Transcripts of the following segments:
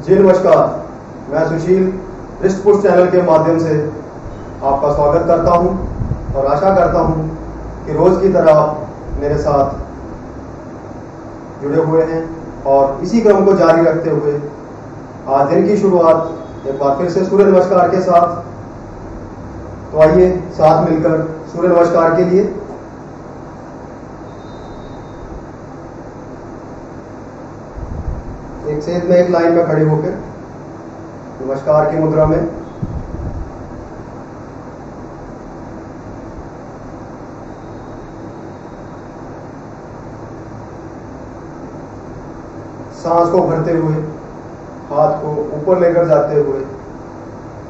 जी नमस्कार, मैं सुशील wrist push channel के माध्यम से आपका स्वागत करता हूं और आशा करता हूं कि रोज़ की तरह आप मेरे साथ जुड़े हुए हैं और इसी क्रम को जारी रखते हुए आज दिन की शुरुआत एक बार फिर से सूर्य नमस्कार के साथ। तो आइए साथ मिलकर सूर्य नमस्कार के लिए एक सेज में एक लाइन में खड़े होकर नमस्कार की मुद्रा में सांस को भरते हुए हाथ को ऊपर लेकर जाते हुए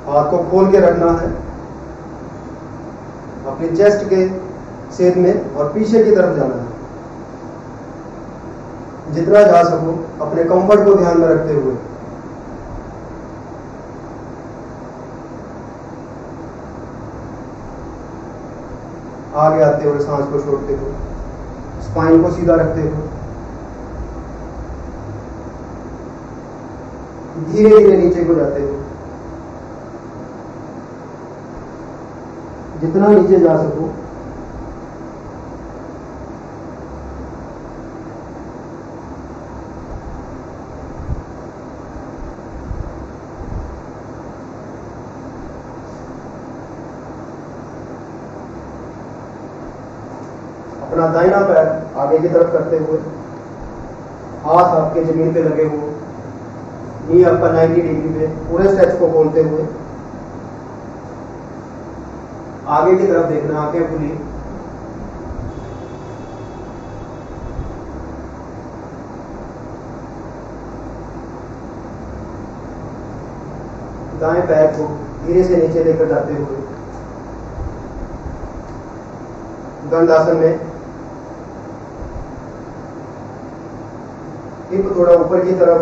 हाथ को खोल के रखना है अपनी चेस्ट के सेज में और पीछे की तरफ जाना है। जितना जा सको अपने कंफर्ट को ध्यान में रखते हुए आगे आते हुए सांस को छोड़ते हुए स्पाइन को सीधा रखते हुए धीरे धीरे नीचे को जाते हुए जितना नीचे जा सको अपना दाहिना पैर आगे की तरफ करते हुए हाथ आपके जमीन पे लगे हुए नी आपका 90 डिग्री पे पूरे स्ट्रेच को खोलते हुए आगे की तरफ देखना, आंखें खुली। दाएं पैर को धीरे से नीचे लेकर जाते हुए दंडासन में हिप थोड़ा ऊपर की तरफ,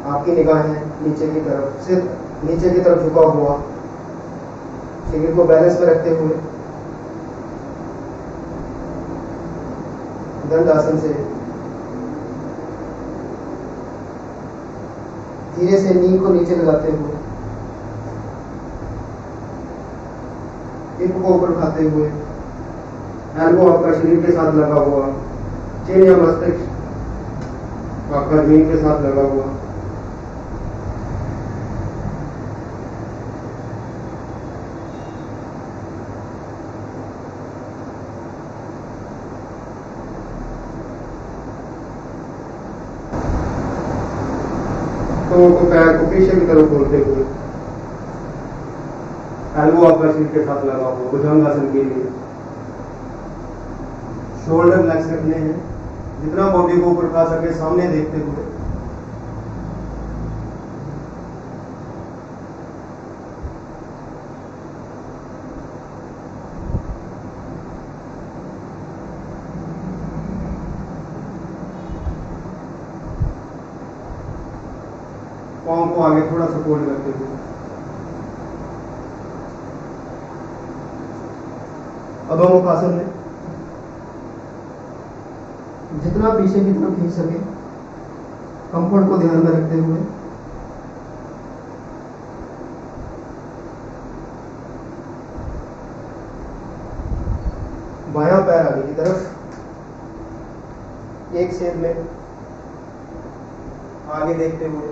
आपकी निगाहें नीचे की तरफ, सिर नीचे की तरफ झुका हुआ, शरीर को बैलेंस में रखते हुए दंडासन से धीरे से नी को नीचे लगाते हुए हिप को ऊपर उठाते हुए एल्बो आपका शरीर के साथ लगा हुआ, चिन या मस्तिष्क आपका जमीन के साथ लगा हुआ। तो पैर को पीछे की तरफ खोलते हुए एल्बो आपका शरीर के साथ लगा हुआ भुजंगासन के लिए शोल्डर फ्लेक्स रखने हैं, जितना बॉडी को ऊपर उठा सके सामने देखते हुए। पांव को आगे थोड़ा सपोर्ट करते हुए अधोमुखासन में जितना पीछे की तरफ खींच सके कंफर्ट को ध्यान में रखते हुए बायां पैर आगे की तरफ एक सेज में आगे देखते हुए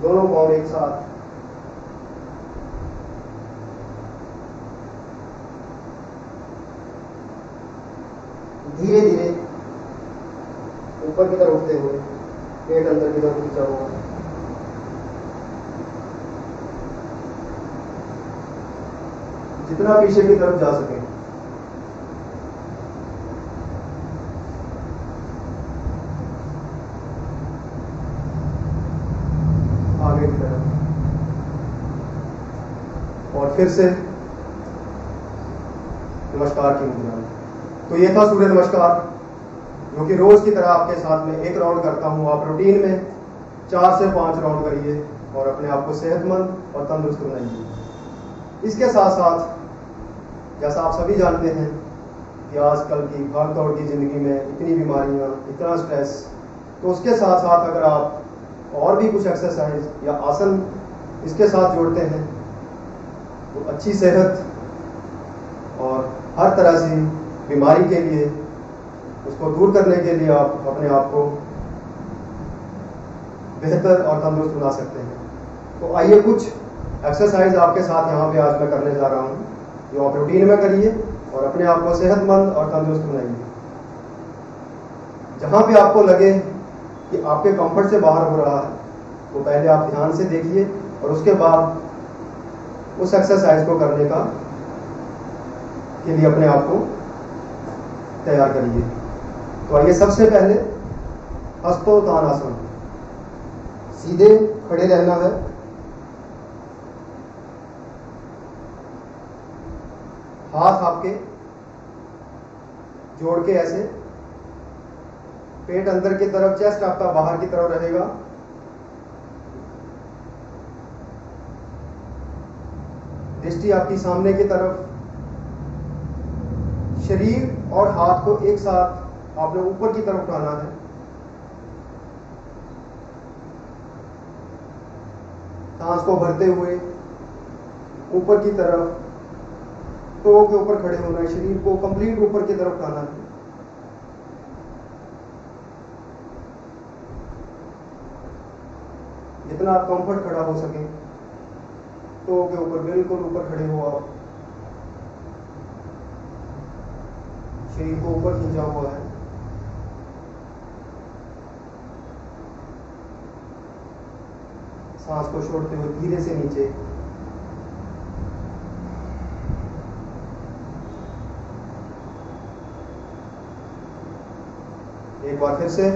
दोनों पाँव एक साथ धीरे धीरे ऊपर की तरफ उठते हुए पेट अंदर की तरफ खींचा हुआ, जितना पीछे की तरफ जा सके आगे की तरफ। और फिर से नमस्कार की मुद्रा में। तो ये था सूर्य नमस्कार, जो कि रोज की तरह आपके साथ में एक राउंड करता हूं। आप रूटीन में 4 से 5 राउंड करिए। और अपने आप को सेहतमंद और तंदुरुस्त बनाइए। इसके साथ साथ जैसा आप सभी जानते हैं कि आजकल की भाग दौड़ की ज़िंदगी में इतनी बीमारियां, इतना स्ट्रेस, तो उसके साथ साथ अगर आप और भी कुछ एक्सरसाइज या आसन इसके साथ जोड़ते हैं तो अच्छी सेहत और हर तरह से बीमारी के लिए उसको दूर करने के लिए आप अपने आप को बेहतर और तंदुरुस्त बना सकते हैं। तो आइए कुछ एक्सरसाइज आपके साथ यहाँ पे आज मैं करने जा रहा हूँ, जो आप रूटीन में करिए और अपने आप को सेहतमंद और तंदुरुस्त बनाइए। जहाँ भी आपको लगे कि आपके कंफर्ट से बाहर हो रहा है तो पहले आप ध्यान से देखिए और उसके बाद उस एक्सरसाइज को करने का के लिए अपने आप को तैयार करिए। तो आइए सबसे पहले हस्तोत्थानासन, सीधे खड़े रहना है। हाथ आपके जोड़ के ऐसे, पेट अंदर की तरफ, चेस्ट आपका बाहर की तरफ रहेगा। दृष्टि आपकी सामने की तरफ। शरीर और हाथ को एक साथ आपने ऊपर की तरफ उठाना है। सांस को भरते हुए ऊपर की तरफ, टो के ऊपर खड़े होना है। शरीर को कंप्लीट ऊपर की तरफ उठाना है। जितना आप कंफर्ट खड़ा हो सके, टो के ऊपर बिल्कुल ऊपर खड़े हो आप। शरीर को ऊपर खींचा हुआ है। सांस को छोड़ते हुए धीरे से नीचे। एक बार फिर से।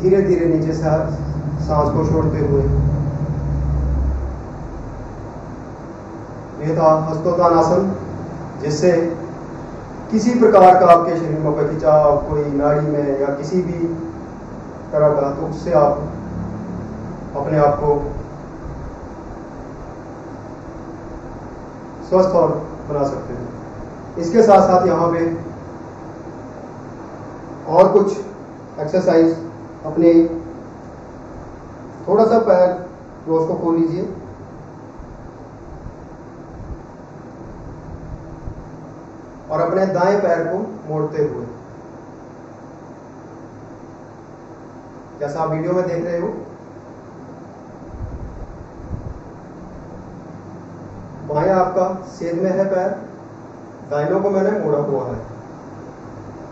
धीरे धीरे नीचे से सांस को छोड़ते हुए। ये था हस्तोत्थानासन, जिससे किसी प्रकार का आपके शरीर में कोई खिंचाव, कोई नाड़ी में या किसी भी तरह का, तो उससे आप अपने आप को स्वस्थ और बना सकते हैं। इसके साथ साथ यहाँ पे और कुछ एक्सरसाइज, अपने थोड़ा सा पैर रोज को खोल लीजिए और अपने दाएं पैर को मोड़ते हुए, जैसा आप वीडियो में देख रहे हो। बायां आपका सेध में है पैर, दाहिनों को मैंने मोड़ा हुआ है।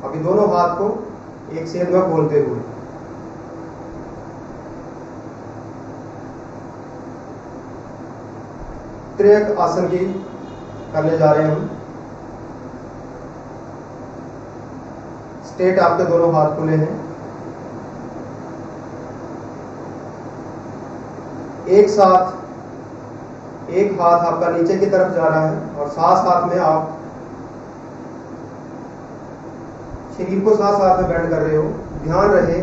अभी दोनों हाथ को एक सेध में खोलते हुए। त्रियक आसन की करने जा रहे हैं हम। स्ट्रेट आपके दोनों हाथ खुले हैं। एक साथ एक हाथ आपका नीचे की तरफ जा रहा है और साथ साथ में आप शरीर को साथ साथ में बेंड कर रहे हो। ध्यान रहे,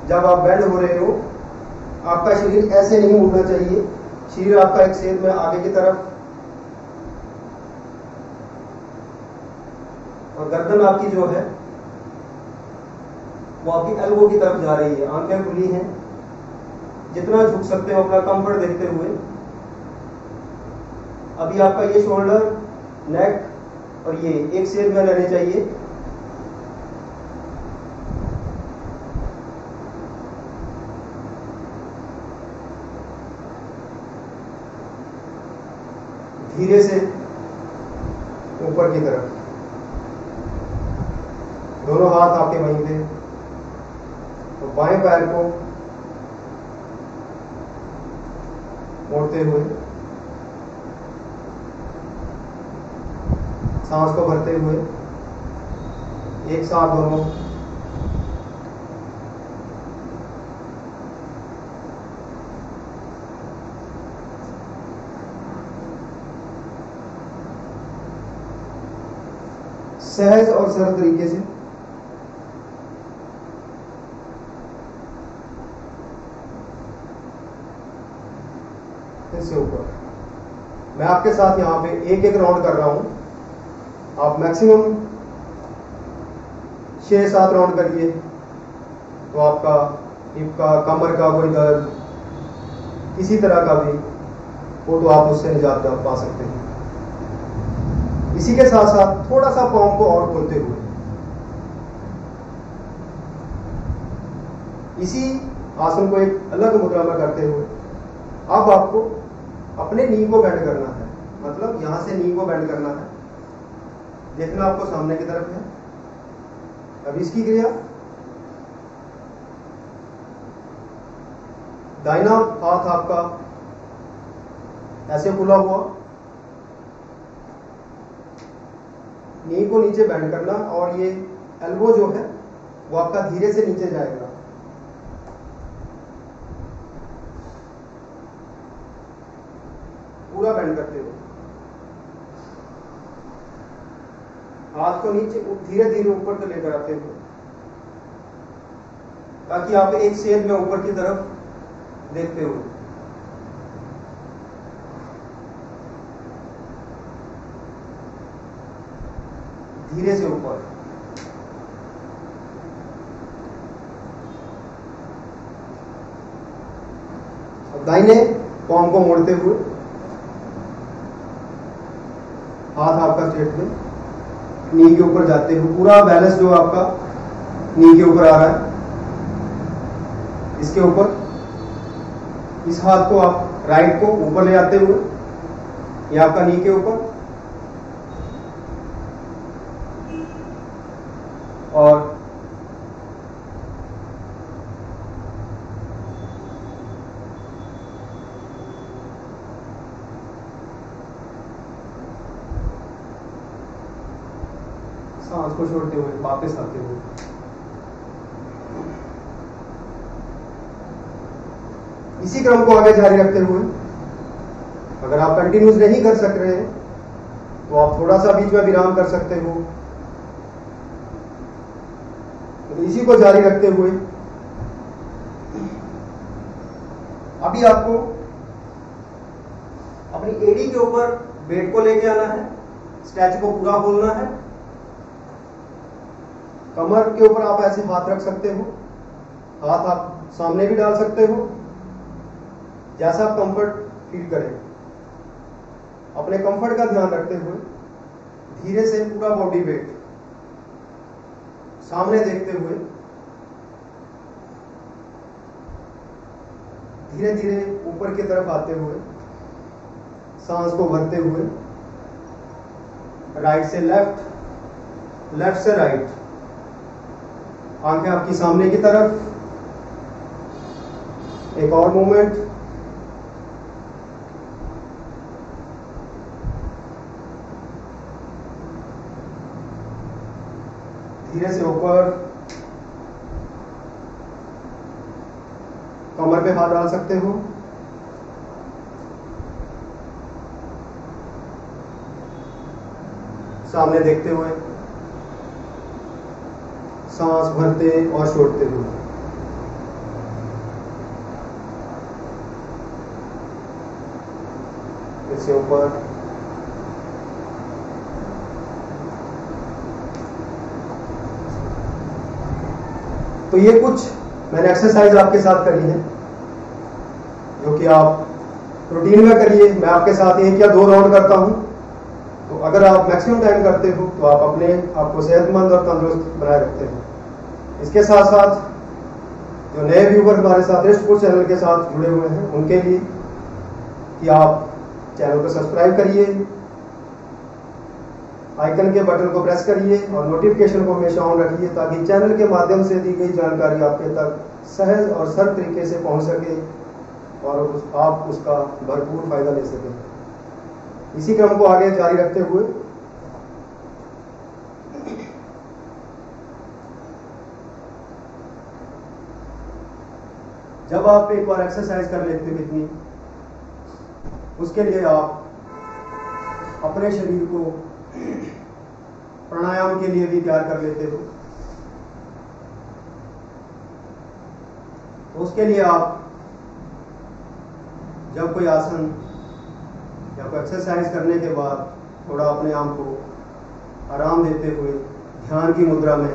जब आप बेंड हो रहे हो आपका शरीर ऐसे नहीं मुड़ना चाहिए। शरीर आपका एक सेध में आगे की तरफ, और गर्दन आपकी जो है वो आपकी एल्बो की तरफ जा रही है। आंखें खुली हैं, जितना झुक सकते हो अपना कंफर्ट देखते हुए। अभी आपका ये शोल्डर, नेक और ये एक सेध में रहने चाहिए। धीरे से ऊपर की तरफ, दोनों हाथ आपके वहीं पे। तो बाएं पैर को मोड़ते हुए, सांस को भरते हुए एक साथ दोनों सहज और सरल तरीके से इससे ऊपर मैं आपके साथ यहाँ पे एक एक राउंड कर रहा हूं। आप मैक्सिमम 6-7 राउंड करिए तो आपका हिप का, कमर का कोई दर्द, किसी तरह का भी हो तो आप उससे निजात पा सकते हैं। इसी के साथ साथ थोड़ा सा पाँव को और खोलते हुए इसी आसन को एक अलग मुद्रा में करते हुए अब आपको अपने नी को बेंड करना है, मतलब यहां से नी को बेंड करना है। देखना आपको सामने की तरफ है। अब इसकी क्रिया, दाहिना हाथ आपका ऐसे खुला हुआ, नी को नीचे बेंड करना और ये एल्बो जो है वो आपका धीरे से नीचे जाएगा। पूरा बेंड करते हुए हाथ को नीचे धीरे धीरे ऊपर को लेकर आते हुए, ताकि आप एक शेप में ऊपर की तरफ देखते हुए धीरे से ऊपर। अब दाहिने पाँव को मोड़ते हुए हाथ आपका स्ट्रेट में, नी के ऊपर जाते हुए पूरा बैलेंस जो आपका नी के ऊपर आ रहा है, इसके ऊपर इस हाथ को आप राइट को ऊपर ले जाते हुए, ये आपका नी के ऊपर, और सांस को छोड़ते हुए वापस आते हुए। इसी क्रम को आगे जारी रखते हुए अगर आप कंटिन्यूस नहीं कर सक रहे हैं तो आप थोड़ा सा बीच में विराम कर सकते हो। तो इसी को जारी रखते हुए अभी आपको अपनी एड़ी के ऊपर वेट को लेके आना है, स्ट्रेच को पूरा खोलना है। कमर के ऊपर आप ऐसे हाथ रख सकते हो, हाथ आप सामने भी डाल सकते हो, जैसा आप कंफर्ट फील करें। अपने कंफर्ट का ध्यान रखते हुए धीरे से पूरा बॉडी वेट सामने देखते हुए धीरे धीरे ऊपर की तरफ आते हुए सांस को भरते हुए राइट से लेफ्ट, लेफ्ट से राइट, आंखें आपकी सामने की तरफ। एक और मूवमेंट, धीरे से ऊपर, कमर पे हाथ डाल सकते हो। सामने देखते हुए सांस भरते और छोड़ते हुए। फिर से ऊपर, तो ये कुछ मैंने एक्सरसाइज आपके साथ करी है जो कि आप रूटीन में करिए। मैं आपके साथ 1 या 2 राउंड करता हूं, तो अगर आप मैक्सिमम टाइम करते हो तो आप अपने आपको सेहतमंद और तंदुरुस्त बनाए रखते हो। इसके साथ साथ जो नए व्यूवर हमारे साथ रिस्टपुर चैनल के साथ जुड़े हुए हैं उनके लिए कि आप चैनल को सब्सक्राइब करिए, आइकन के बटन को प्रेस करिए और नोटिफिकेशन को हमेशा ऑन रखिए, ताकि चैनल के माध्यम से दी गई जानकारी आपके तक सहज और सरल तरीके से पहुंच सके और आप उसका भरपूर फायदा ले सकें। इसी क्रम को आगे जारी रखते हुए जब आप एक बार एक्सरसाइज कर लेते हो इतनी, उसके लिए आप अपने शरीर को प्राणायाम के लिए भी तैयार कर लेते हो। तो उसके लिए आप जब कोई आसन या कोई एक्सरसाइज करने के बाद थोड़ा अपने आप को आराम देते हुए ध्यान की मुद्रा में,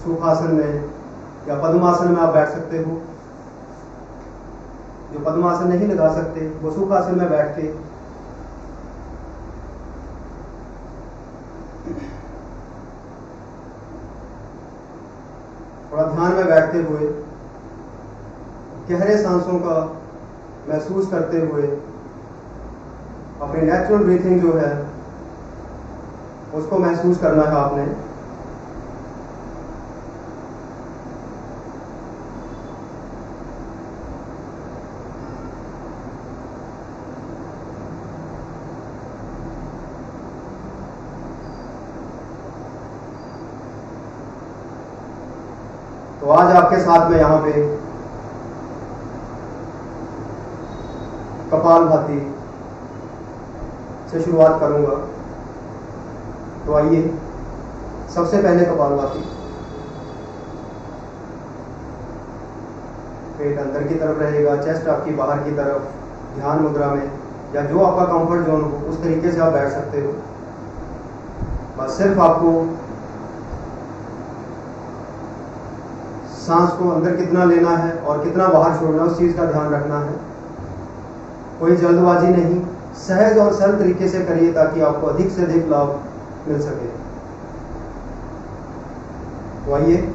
सुखासन में या पद्मासन में आप बैठ सकते हो। जो पद्मासन नहीं लगा सकते वो सुखासन में बैठ के थोड़ा ध्यान में बैठते हुए गहरे सांसों का महसूस करते हुए अपनी नेचुरल ब्रीथिंग जो है उसको महसूस करना है आपने। तो आज आपके साथ में यहां पे कपालभाति से शुरुआत करूंगा। तो आइए, सबसे पहले कपालभाति। पेट अंदर की तरफ रहेगा, चेस्ट आपकी बाहर की तरफ, ध्यान मुद्रा में या जो आपका कंफर्ट जोन हो उस तरीके से आप बैठ सकते हो। बस सिर्फ आपको सांस को अंदर कितना लेना है और कितना बाहर छोड़ना है उस चीज का ध्यान रखना है। कोई जल्दबाजी नहीं, सहज और सरल तरीके से करिए ताकि आपको अधिक से अधिक लाभ मिल सके। तो आइए,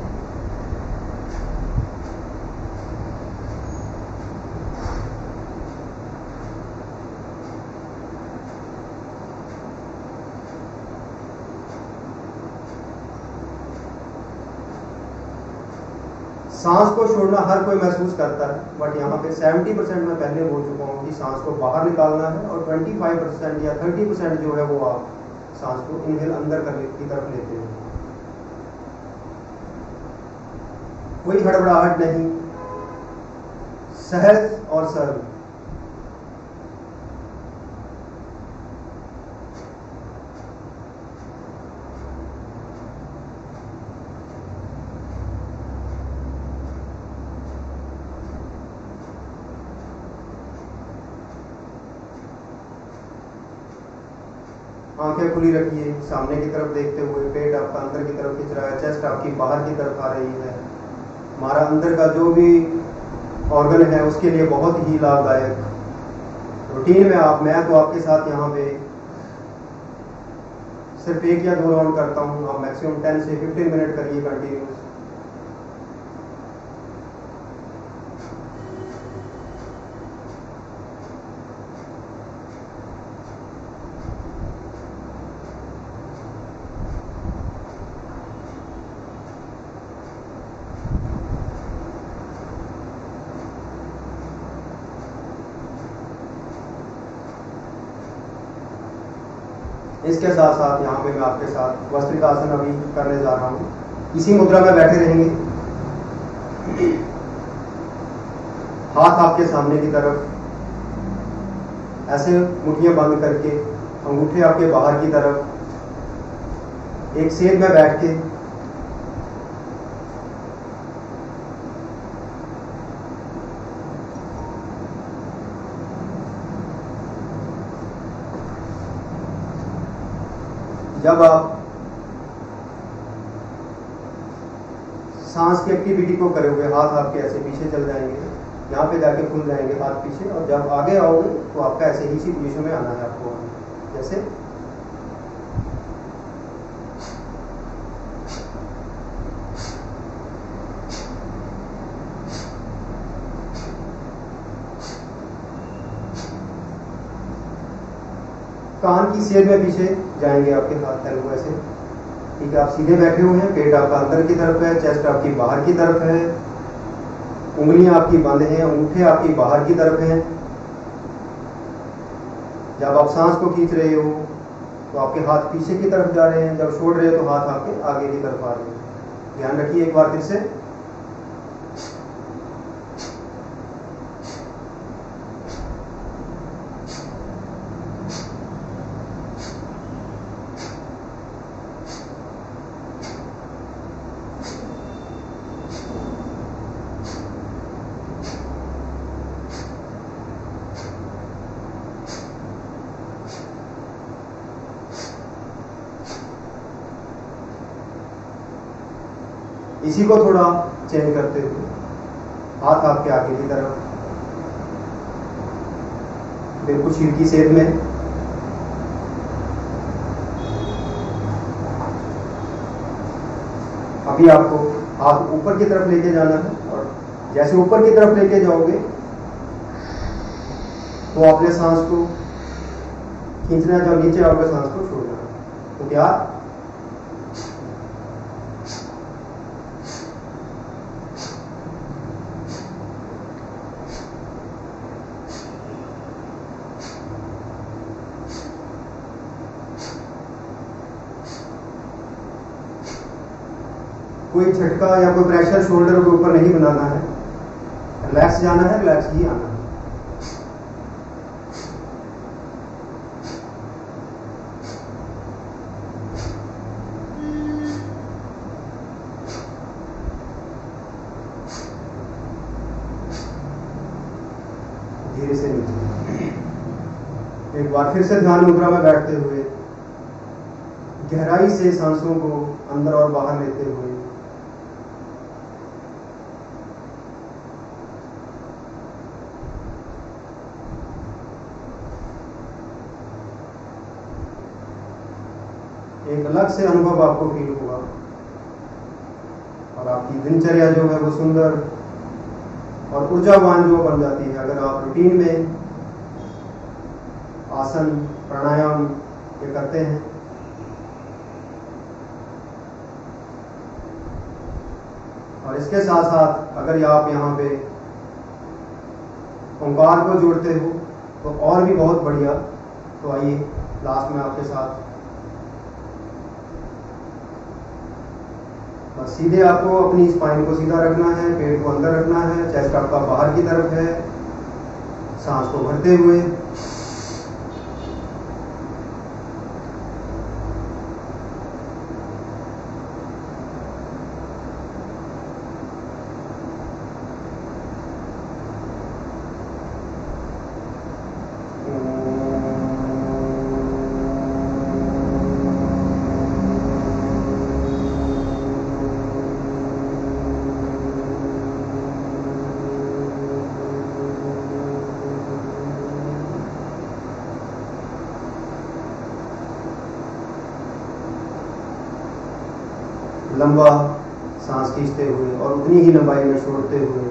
सांस को छोड़ना हर कोई महसूस करता है, बट यहाँ पे 70% मैं पहले बोल चुका हूँ कि सांस को बाहर निकालना है और 25% या 30% जो है वो आप सांस को इनहेल अंदर करने की तरफ लेते हैं। कोई हड़बड़ाहट नहीं, सहज और सरल। आंखें खुली रखिए, सामने की तरफ देखते हुए। पेट आपका अंदर की तरफ खिंच रहा है, चेस्ट आपकी बाहर की तरफ आ रही है। हमारा अंदर का जो भी ऑर्गन है उसके लिए बहुत ही लाभदायक रूटीन में मैं तो आपके साथ यहाँ पे सिर्फ 1 या 2 राउंड करता हूँ। आप मैक्सिमम 10 से 15 मिनट करिए कंटिन्यूस। इसके साथ साथ यहाँ पे मैं आपके साथ वस्त्रिकासन अभी करने जा रहा हूँ। इसी मुद्रा में बैठे रहेंगे, हाथ आपके सामने की तरफ, ऐसे मुट्ठियां बंद करके, अंगूठे आपके बाहर की तरफ, एक सेध में बैठ के जब आप सांस की एक्टिविटी को करोगे, हाथ आपके ऐसे पीछे चल जाएंगे, यहाँ पे जाके खुल जाएंगे हाथ पीछे, और जब आगे आओगे तो आपका ऐसे ही इसी पोजीशन में आना है आपको। जैसे कान की सेध में पीछे जाएंगे आपके हाथ एल्बो ऐसे। ठीक है, आप सीधे बैठे हुए हैं, पेट आपका अंदर की तरफ है, चेस्ट आपकी बाहर की तरफ है, उंगलियां आपकी बंद हैं, अंगूठे आपकी बाहर की तरफ हैं। जब आप सांस को खींच रहे हो तो आपके हाथ पीछे की तरफ जा रहे हैं, जब छोड़ रहे हो तो हाथ आपके आगे की तरफ आ रहे हैं। ध्यान रखिए, एक बार फिर से। इसी को थोड़ा चेंज करते हुए हाथ आपके आगे की तरफ, बिल्कुल सिर की सेध में। अभी आपको हाथ ऊपर की तरफ लेके जाना है और जैसे ऊपर की तरफ लेके जाओगे तो अपने सांस को खींचना, जब नीचे आओगे सांस को छोड़ना। तो क्या कोई झटका या कोई प्रेशर शोल्डर के ऊपर नहीं बनाना है, रिलैक्स जाना है, रिलैक्स ही आना है। धीरे से नीचे। एक बार फिर से ध्यान मुद्रा में बैठते हुए गहराई से सांसों को अंदर और बाहर लेते हुए एक अलग से अनुभव आपको फील होगा और आपकी दिनचर्या जो है वो सुंदर और ऊर्जावान जो बन जाती है अगर आप रूटीन में आसन प्राणायाम ये करते हैं। और इसके साथ साथ अगर आप यहाँ पे ओंकार को जोड़ते हो तो और भी बहुत बढ़िया। तो आइए लास्ट में आपके साथ बस सीधे आपको अपनी स्पाइन को सीधा रखना है, पेट को अंदर रखना है, चेस्ट आपका बाहर की तरफ है, सांस को भरते हुए लंबा सांस खींचते हुए और उतनी ही लंबाई में छोड़ते हुए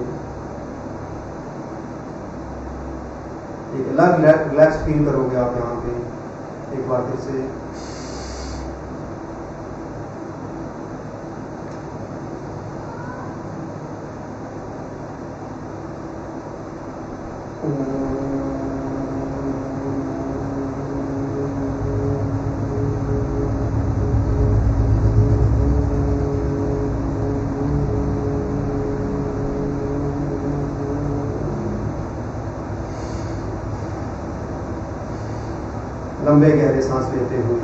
एक अलग रिलैक्स फील करोगे आप यहाँ पे। एक बार फिर से लंबे गहरे सांस लेते हुए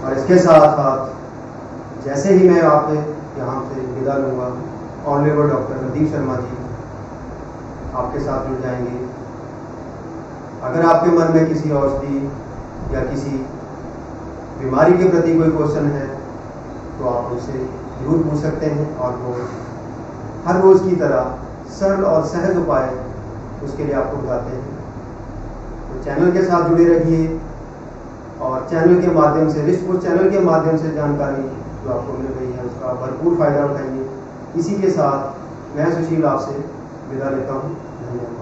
और इसके साथ साथ जैसे ही मैं आपसे यहाँ से विदा लूंगा ऑनरेबल डॉक्टर नदीप शर्मा जी आपके साथ जुड़ जाएंगे। अगर आपके मन में किसी औषधि या किसी बीमारी के प्रति कोई क्वेश्चन है तो आप उससे जरूर पूछ सकते हैं और वो हर रोज की तरह सरल और सहज उपाय उसके लिए आपको बताते हैं। तो चैनल के साथ जुड़े रहिए और चैनल के माध्यम से रिस्क चैनल के माध्यम से जानकारी जो आपको मिल रही है उसका भरपूर फायदा उठाइए। इसी के साथ मैं सुशील आपसे विदा लेता हूँ। धन्यवाद।